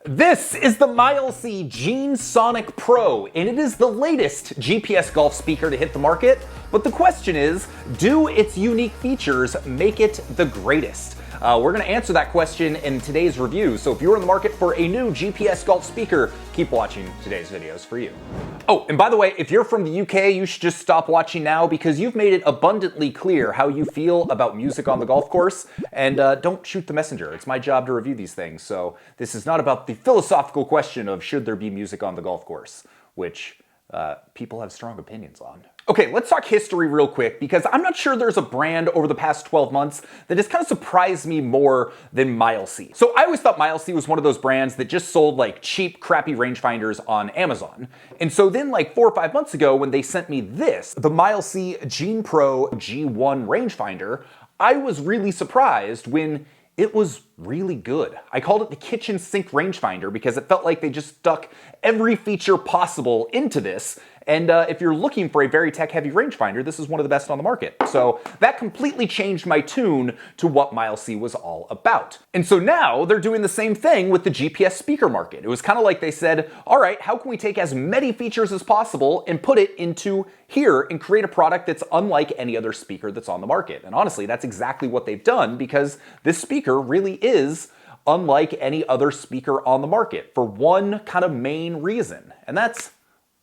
This is the Mileseey GeneSonic Pro, and it is the latest GPS golf speaker to hit the market. But the question is, do its unique features make it the greatest? We're going to answer that question in today's review, so if you're in the market for a new GPS golf speaker, keep watching today's videos for you. Oh, and by the way, if you're from the UK, you should just stop watching now because you've made it abundantly clear how you feel about music on the golf course, and don't shoot the messenger. It's my job to review these things, so this is not about the philosophical question of should there be music on the golf course, which people have strong opinions on. Okay, let's talk history real quick because I'm not sure there's a brand over the past 12 months that has kind of surprised me more than Mileseey. So I always thought Mileseey was one of those brands that just sold like cheap, crappy rangefinders on Amazon. And so then like 4 or 5 months ago when they sent me this, the Mileseey Gene Pro G1 rangefinder, I was really surprised when it was really good. I called it the kitchen sink rangefinder because it felt like they just stuck every feature possible into this. And if you're looking for a very tech-heavy rangefinder, this is one of the best on the market. So that completely changed my tune to what Mileseey was all about. And so now they're doing the same thing with the GPS speaker market. It was kind of like they said, all right, how can we take as many features as possible and put it into here and create a product that's unlike any other speaker that's on the market? And honestly, that's exactly what they've done because this speaker really is unlike any other speaker on the market for one kind of main reason, and that's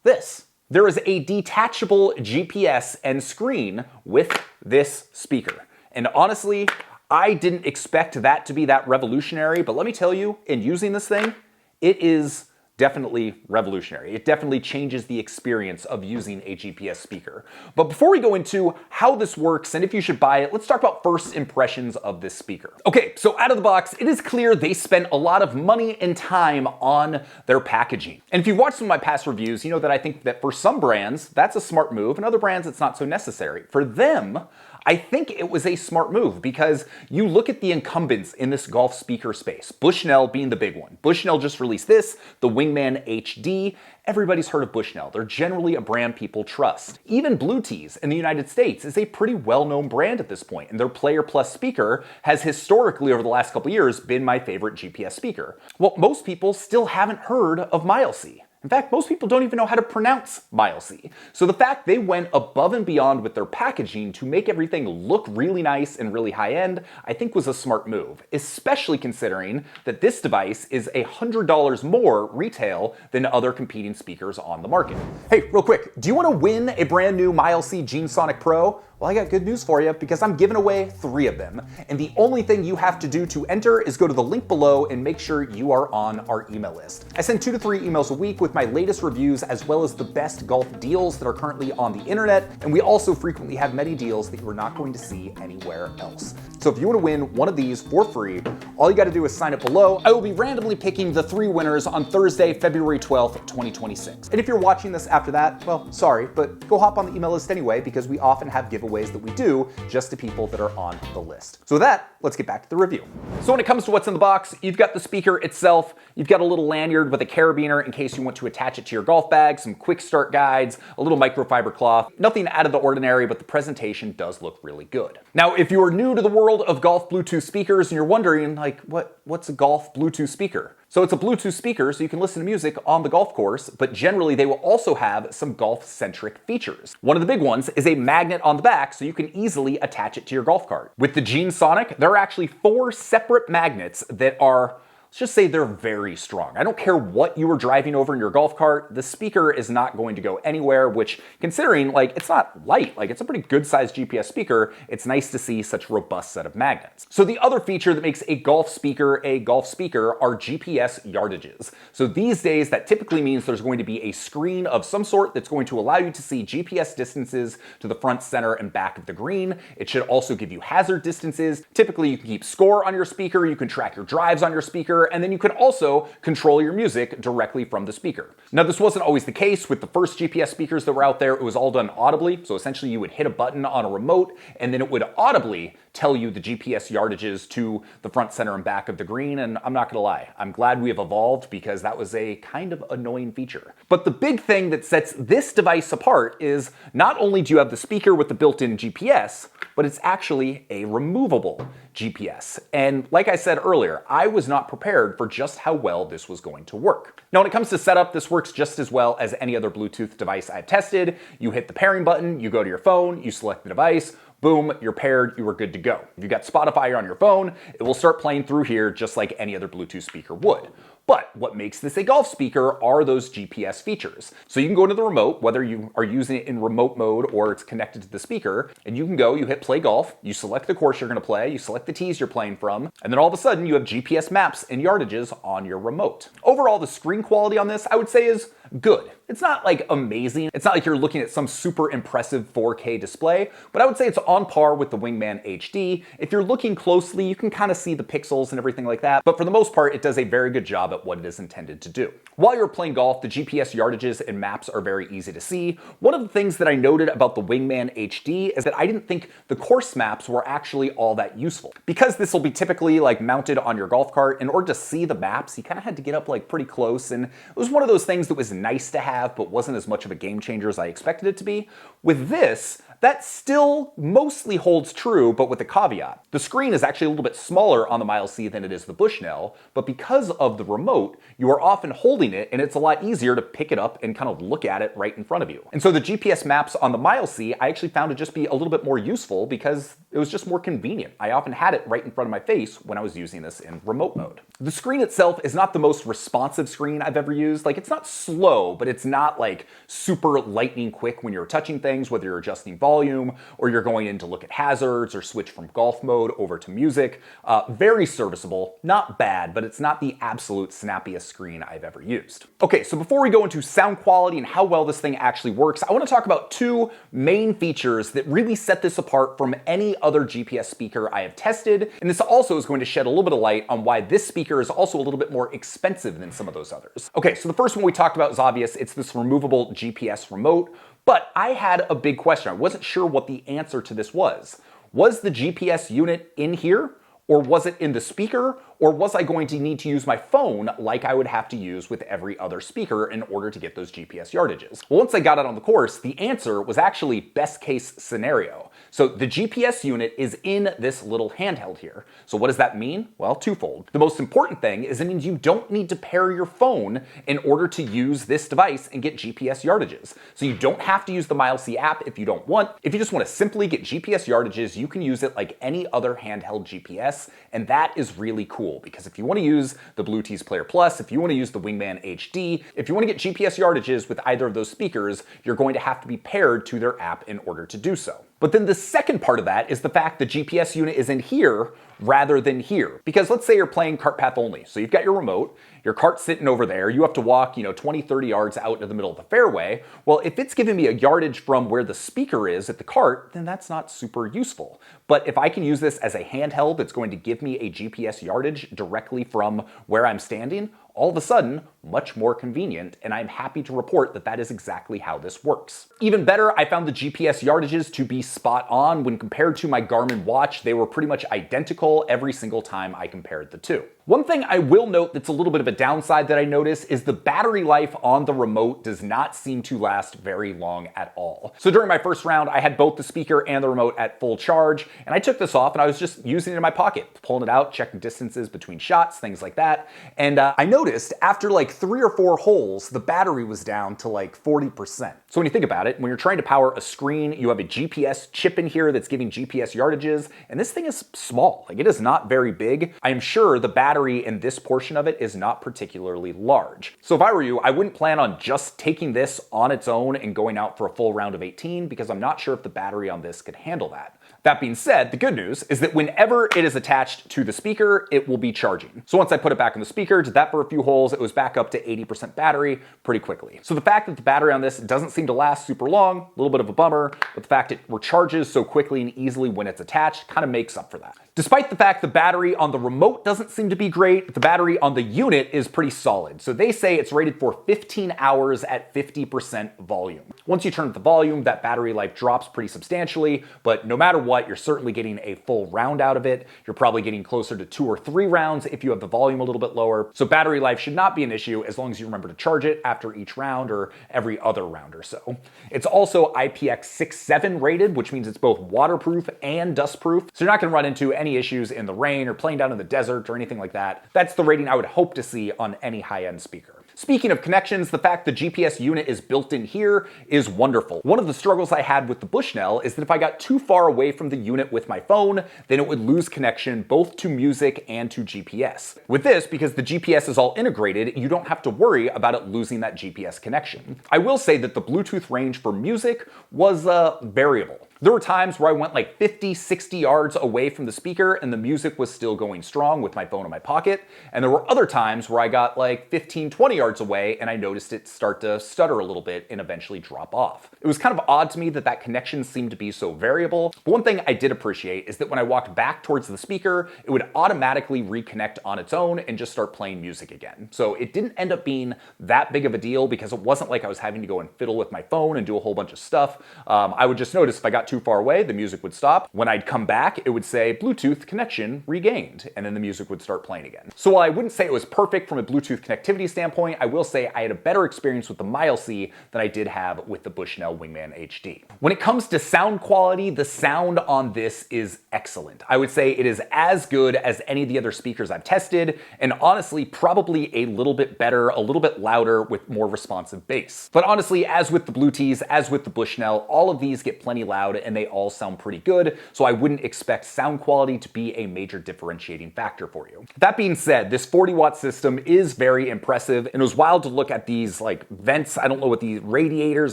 this. There is a detachable GPS and screen with this speaker. And honestly, I didn't expect that to be that revolutionary, but let me tell you, in using this thing, it is definitely revolutionary. It definitely changes the experience of using a GPS speaker. But before we go into how this works and if you should buy it, let's talk about first impressions of this speaker. Okay, so out of the box, it is clear they spent a lot of money and time on their packaging. And if you've watched some of my past reviews, you know that I think that for some brands, that's a smart move, and other brands, it's not so necessary. For them, I think it was a smart move because you look at the incumbents in this golf speaker space, Bushnell being the big one. Bushnell just released this, the Wingman HD. Everybody's heard of Bushnell. They're generally a brand people trust. Even Blue Tees in the United States is a pretty well-known brand at this point, and their Player Plus speaker has historically over the last couple years been my favorite GPS speaker. Well, most people still haven't heard of Mileseey. In fact, most people don't even know how to pronounce Mileseey. So the fact they went above and beyond with their packaging to make everything look really nice and really high-end, I think was a smart move, especially considering that this device is $100 more retail than other competing speakers on the market. Hey, real quick, do you want to win a brand new Mileseey GeneSonic Pro? Well, I got good news for you because I'm giving away 3 of them. And the only thing you have to do to enter is go to the link below and make sure you are on our email list. I send 2 to 3 emails a week with my latest reviews as well as the best golf deals that are currently on the internet. And we also frequently have many deals that you are not going to see anywhere else. So if you want to win one of these for free, all you got to do is sign up below. I will be randomly picking the 3 winners on Thursday, February 12th, 2026. And if you're watching this after that, well, sorry, but go hop on the email list anyway because we often have giveaways that we do just to people that are on the list. So with that, let's get back to the review. So when it comes to what's in the box, you've got the speaker itself, you've got a little lanyard with a carabiner in case you want to attach it to your golf bag, some quick start guides, a little microfiber cloth, nothing out of the ordinary, but the presentation does look really good. Now, if you are new to the world of golf Bluetooth speakers and you're wondering like, what's a golf Bluetooth speaker? So it's a Bluetooth speaker so you can listen to music on the golf course, but generally they will also have some golf-centric features. One of the big ones is a magnet on the back so you can easily attach it to your golf cart. With the GeneSonic, there are actually 4 separate magnets that are, let's just say they're very strong. I don't care what you are driving over in your golf cart, the speaker is not going to go anywhere, which considering like it's not light, like it's a pretty good sized GPS speaker, it's nice to see such a robust set of magnets. So the other feature that makes a golf speaker are GPS yardages. So these days that typically means there's going to be a screen of some sort that's going to allow you to see GPS distances to the front, center, and back of the green. It should also give you hazard distances. Typically you can keep score on your speaker, you can track your drives on your speaker, and then you can also control your music directly from the speaker. Now, this wasn't always the case with the first GPS speakers that were out there. It was all done audibly. So essentially you would hit a button on a remote and then it would audibly tell you the GPS yardages to the front, center, and back of the green, and I'm not gonna lie, I'm glad we have evolved because that was a kind of annoying feature. But the big thing that sets this device apart is not only do you have the speaker with the built-in GPS, but it's actually a removable GPS. And like I said earlier, I was not prepared for just how well this was going to work. Now, when it comes to setup, this works just as well as any other Bluetooth device I've tested. You hit the pairing button, you go to your phone, you select the device, boom, you're paired, you are good to go. If you've got Spotify on your phone, it will start playing through here just like any other Bluetooth speaker would. But what makes this a golf speaker are those GPS features. So you can go into the remote, whether you are using it in remote mode or it's connected to the speaker, and you can go, you hit play golf, you select the course you're gonna play, you select the tees you're playing from, and then all of a sudden you have GPS maps and yardages on your remote. Overall, the screen quality on this, I would say, is good. It's not like amazing. It's not like you're looking at some super impressive 4K display, but I would say it's on par with the Wingman HD. If you're looking closely, you can kind of see the pixels and everything like that, but for the most part, it does a very good job at what it is intended to do. While you're playing golf, the GPS yardages and maps are very easy to see. One of the things that I noted about the Wingman HD is that I didn't think the course maps were actually all that useful. Because this will be typically like mounted on your golf cart, in order to see the maps, you kind of had to get up like pretty close, and it was one of those things that was nice to have, but wasn't as much of a game changer as I expected it to be. With this, that still mostly holds true, but with a caveat. The screen is actually a little bit smaller on the Mileseey than it is the Bushnell, but because of the remote, you are often holding it and it's a lot easier to pick it up and kind of look at it right in front of you. And so the GPS maps on the Mileseey, I actually found to just be a little bit more useful because it was just more convenient. I often had it right in front of my face when I was using this in remote mode. The screen itself is not the most responsive screen I've ever used. Like, it's not slow, but it's not like super lightning quick when you're touching things, whether you're adjusting volume or you're going in to look at hazards or switch from golf mode over to music. Very serviceable, not bad, but it's not the absolute snappiest screen I've ever used. Okay, so before we go into sound quality and how well this thing actually works, I want to talk about two main features that really set this apart from any other GPS speaker I have tested, and this also is going to shed a little bit of light on why this speaker is also a little bit more expensive than some of those others. Okay, so the first one we talked about is obvious. It's this removable GPS remote, but I had a big question. I wasn't sure what the answer to this was. Was the GPS unit in here? Or was it in the speaker? Or was I going to need to use my phone like I would have to use with every other speaker in order to get those GPS yardages? Well, once I got it on the course, the answer was actually best case scenario. So the GPS unit is in this little handheld here. So what does that mean? Well, twofold. The most important thing is it means you don't need to pair your phone in order to use this device and get GPS yardages. So you don't have to use the Mileseey app if you don't want. If you just want to simply get GPS yardages, you can use it like any other handheld GPS, and that is really cool. Because if you want to use the Bluetooth Player Plus, if you want to use the Wingman HD, if you want to get GPS yardages with either of those speakers, you're going to have to be paired to their app in order to do so. But then the second part of that is the fact the GPS unit is in here rather than here. Because let's say you're playing cart path only. So you've got your remote, your cart's sitting over there, you have to walk, 20, 30 yards out into the middle of the fairway. Well, if it's giving me a yardage from where the speaker is at the cart, then that's not super useful. But if I can use this as a handheld that's going to give me a GPS yardage directly from where I'm standing, all of a sudden, much more convenient, and I'm happy to report that that is exactly how this works. Even better, I found the GPS yardages to be spot on. When compared to my Garmin watch, they were pretty much identical every single time I compared the two. One thing I will note that's a little bit of a downside that I notice is the battery life on the remote does not seem to last very long at all. So during my first round, I had both the speaker and the remote at full charge, and I took this off and I was just using it in my pocket, pulling it out, checking distances between shots, things like that. And I noticed after like 3 or 4 holes, the battery was down to like 40%. So when you think about it, when you're trying to power a screen, you have a GPS chip in here that's giving GPS yardages, and this thing is small. Like, it is not very big. I am sure the battery in this portion of it is not particularly large. So if I were you, I wouldn't plan on just taking this on its own and going out for a full round of 18, because I'm not sure if the battery on this could handle that. That being said, the good news is that whenever it is attached to the speaker, it will be charging. So once I put it back in the speaker, did that for a few holes, it was back up to 80% battery pretty quickly. So the fact that the battery on this doesn't seem to last super long, a little bit of a bummer, but the fact it recharges so quickly and easily when it's attached kind of makes up for that. Despite the fact the battery on the remote doesn't seem to be great, the battery on the unit is pretty solid. So they say it's rated for 15 hours at 50% volume. Once you turn up the volume, that battery life drops pretty substantially, but no matter matter what, you're certainly getting a full round out of it. You're probably getting closer to 2 or 3 rounds if you have the volume a little bit lower. So battery life should not be an issue as long as you remember to charge it after each round or every other round or so. It's also IPX67 rated, which means it's both waterproof and dustproof. So you're not going to run into any issues in the rain or playing down in the desert or anything like that. That's the rating I would hope to see on any high-end speaker. Speaking of connections, the fact the GPS unit is built in here is wonderful. One of the struggles I had with the Bushnell is that if I got too far away from the unit with my phone, then it would lose connection both to music and to GPS. With this, because the GPS is all integrated, you don't have to worry about it losing that GPS connection. I will say that the Bluetooth range for music was variable. There were times where I went like 50, 60 yards away from the speaker and the music was still going strong with my phone in my pocket. And there were other times where I got like 15, 20 yards away and I noticed it start to stutter a little bit and eventually drop off. It was kind of odd to me that that connection seemed to be so variable. But one thing I did appreciate is that when I walked back towards the speaker, it would automatically reconnect on its own and just start playing music again. So it didn't end up being that big of a deal because it wasn't like I was having to go and fiddle with my phone and do a whole bunch of stuff. I would just notice if I got too far away, the music would stop. When I'd come back, it would say Bluetooth connection regained, and then the music would start playing again. So while I wouldn't say it was perfect from a Bluetooth connectivity standpoint, I will say I had a better experience with the Mileseey than I did have with the Bushnell Wingman HD. When it comes to sound quality, the sound on this is excellent. I would say it is as good as any of the other speakers I've tested, and honestly, probably a little bit better, a little bit louder with more responsive bass. But honestly, as with the Bluetooth, as with the Bushnell, all of these get plenty loud and they all sound pretty good, so I wouldn't expect sound quality to be a major differentiating factor for you. That being said, this 40-watt system is very impressive, and it was wild to look at these like vents. I don't know what these radiators,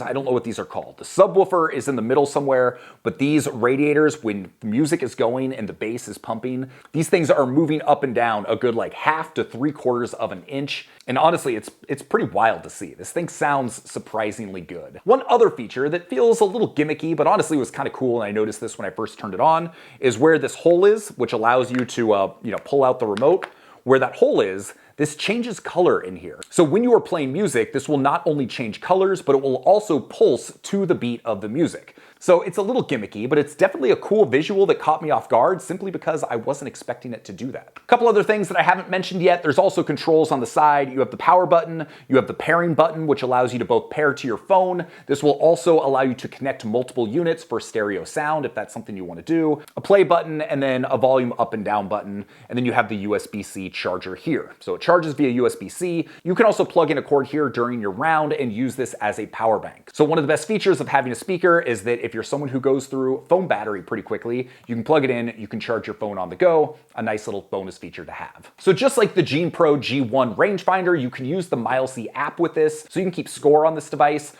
I don't know what these are called. The subwoofer is in the middle somewhere, but these radiators, when the music is going and the bass is pumping, these things are moving up and down a good like 1/2 to 3/4 of an inch. And honestly, it's pretty wild to see. This thing sounds surprisingly good. One other feature that feels a little gimmicky, but honestly was kind of cool, and I noticed this when I first turned it on, is where this hole is, which allows you to pull out the remote. Where that hole is, this changes color in here. So when you are playing music, this will not only change colors, but it will also pulse to the beat of the music. So it's a little gimmicky, but it's definitely a cool visual that caught me off guard simply because I wasn't expecting it to do that. A couple other things that I haven't mentioned yet, there's also controls on the side. You have the power button, you have the pairing button, which allows you to both pair to your phone. This will also allow you to connect multiple units for stereo sound if that's something you want to do. A play button, and then a volume up and down button, and then you have the USB-C charger here. So it charges via USB-C. You can also plug in a cord here during your round and use this as a power bank. So one of the best features of having a speaker is that if you're someone who goes through phone battery pretty quickly, you can plug it in, you can charge your phone on the go, a nice little bonus feature to have. So just like the Gene Pro G1 rangefinder, you can use the Mileseey app with this, so you can keep score on this device.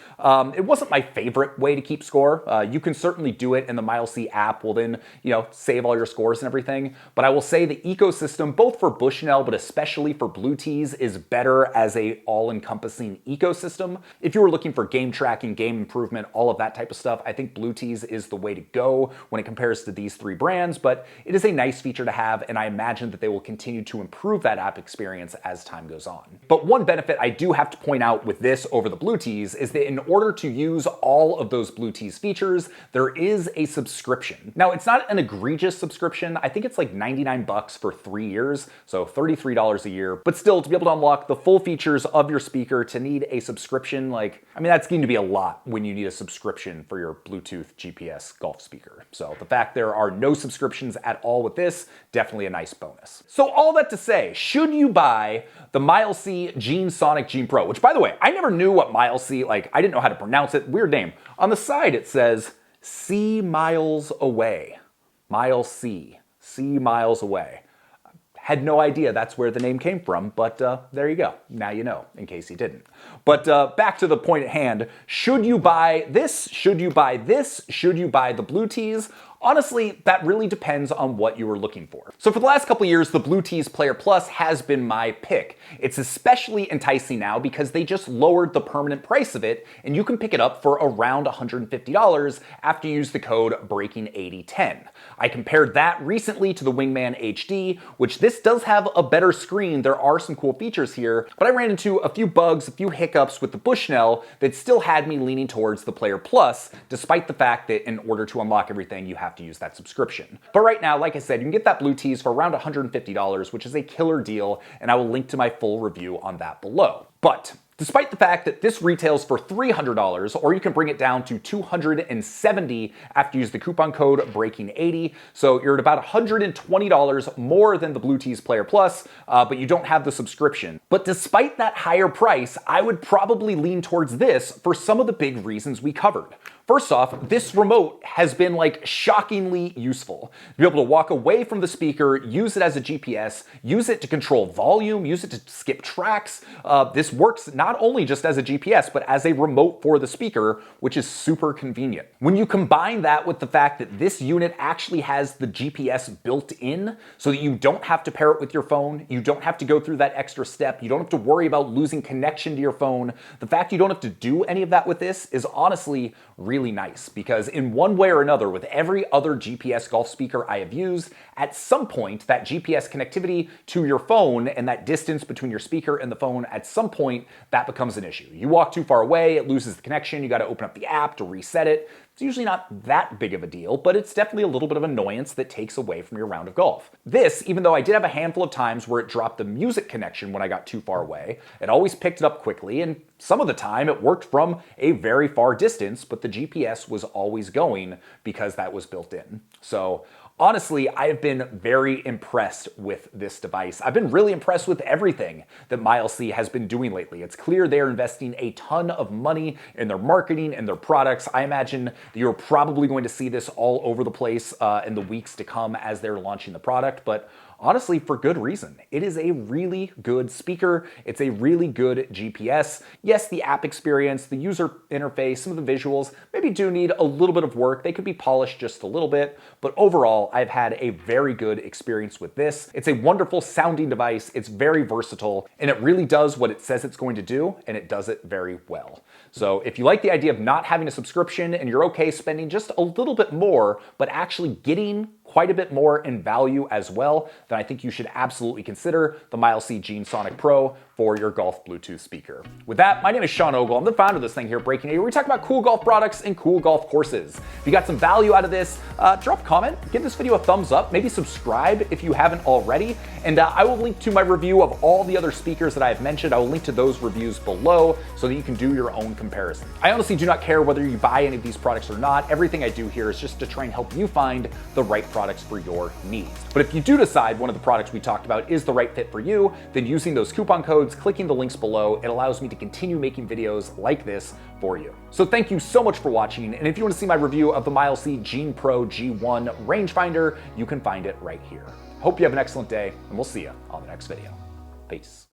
It wasn't my favorite way to keep score. You can certainly do it, and the Mileseey app will then, save all your scores and everything. But I will say the ecosystem, both for Bushnell, but especially for Bluetooth, is better as a all-encompassing ecosystem. If you were looking for game tracking, game improvement, all of that type of stuff, I think Bluetooth is the way to go when it compares to these 3 brands, but it is a nice feature to have, and I imagine that they will continue to improve that app experience as time goes on. But one benefit I do have to point out with this over the Bluetooth is that in order to use all of those Bluetooth features, there is a subscription. Now, it's not an egregious subscription. I think it's like $99 for 3 years, so $33 a year, but still, to be able to unlock the full features of your speaker, to need a subscription, that's going to be a lot when you need a subscription for your Bluetooth GPS golf speaker. So the fact there are no subscriptions at all with this, definitely a nice bonus. So all that to say, should you buy the Mileseey GeneSonic Pro, which by the way, I never knew what Mileseey, I didn't know how to pronounce it, weird name. On the side it says, "sea miles away." Mileseey, sea miles away. Had no idea that's where the name came from, but there you go. Now you know, in case you didn't. But back to the point at hand, should you buy this? Should you buy this? Should you buy the Bluetooth? Honestly, that really depends on what you were looking for. So for the last couple years, the Bluetooth Player Plus has been my pick. It's especially enticing now because they just lowered the permanent price of it, and you can pick it up for around $150 after you use the code BREAKING8010. I compared that recently to the Wingman HD, which this does have a better screen. There are some cool features here, but I ran into a few bugs, a few hiccups with the Bushnell that still had me leaning towards the Player Plus, despite the fact that in order to unlock everything, you have have to use that subscription. But right now, like I said, you can get that Bluetooth for around $150, which is a killer deal, and I will link to my full review on that below. But despite the fact that this retails for $300, or you can bring it down to $270 after you use the coupon code BREAKING80, so you're at about $120 more than the Bluetooth Player Plus, but you don't have the subscription. But despite that higher price, I would probably lean towards this for some of the big reasons we covered. First off, this remote has been like shockingly useful. To be able to walk away from the speaker, use it as a GPS, use it to control volume, use it to skip tracks. This works not only just as a GPS, but as a remote for the speaker, which is super convenient. When you combine that with the fact that this unit actually has the GPS built in, so that you don't have to pair it with your phone, you don't have to go through that extra step, you don't have to worry about losing connection to your phone. The fact you don't have to do any of that with this is honestly really nice, because in one way or another, with every other GPS golf speaker I have used, at some point that GPS connectivity to your phone and that distance between your speaker and the phone, at some point that becomes an issue. You walk too far away, it loses the connection, you got to open up the app to reset it. It's usually not that big of a deal, but it's definitely a little bit of annoyance that takes away from your round of golf. This, even though I did have a handful of times where it dropped the music connection when I got too far away, it always picked it up quickly, and some of the time it worked from a very far distance, but the GPS was always going because that was built in. So honestly, I have been very impressed with this device. I've been really impressed with everything that Mileseey has been doing lately. It's clear they're investing a ton of money in their marketing and their products. I imagine that you're probably going to see this all over the place in the weeks to come as they're launching the product, but honestly, for good reason. It is a really good speaker. It's a really good GPS. Yes, the app experience, the user interface, some of the visuals maybe do need a little bit of work. They could be polished just a little bit, but overall, I've had a very good experience with this. It's a wonderful sounding device. It's very versatile, and it really does what it says it's going to do, and it does it very well. So if you like the idea of not having a subscription and you're okay spending just a little bit more, but actually getting quite a bit more in value as well, then I think you should absolutely consider the Mileseey GeneSonic Pro for your golf Bluetooth speaker. With that, my name is Sean Ogle. I'm the founder of this thing here, Breaking A, where we talk about cool golf products and cool golf courses. If you got some value out of this, drop a comment, give this video a thumbs up, maybe subscribe if you haven't already, and I will link to my review of all the other speakers that I have mentioned. I will link to those reviews below so that you can do your own comparison. I honestly do not care whether you buy any of these products or not. Everything I do here is just to try and help you find the right products for your needs. But if you do decide one of the products we talked about is the right fit for you, then using those coupon codes, clicking the links below, it allows me to continue making videos like this for you. So thank you so much for watching, and if you want to see my review of the Mileseey Gene Pro G1 rangefinder, you can find it right here. Hope you have an excellent day, and we'll see you on the next video. Peace.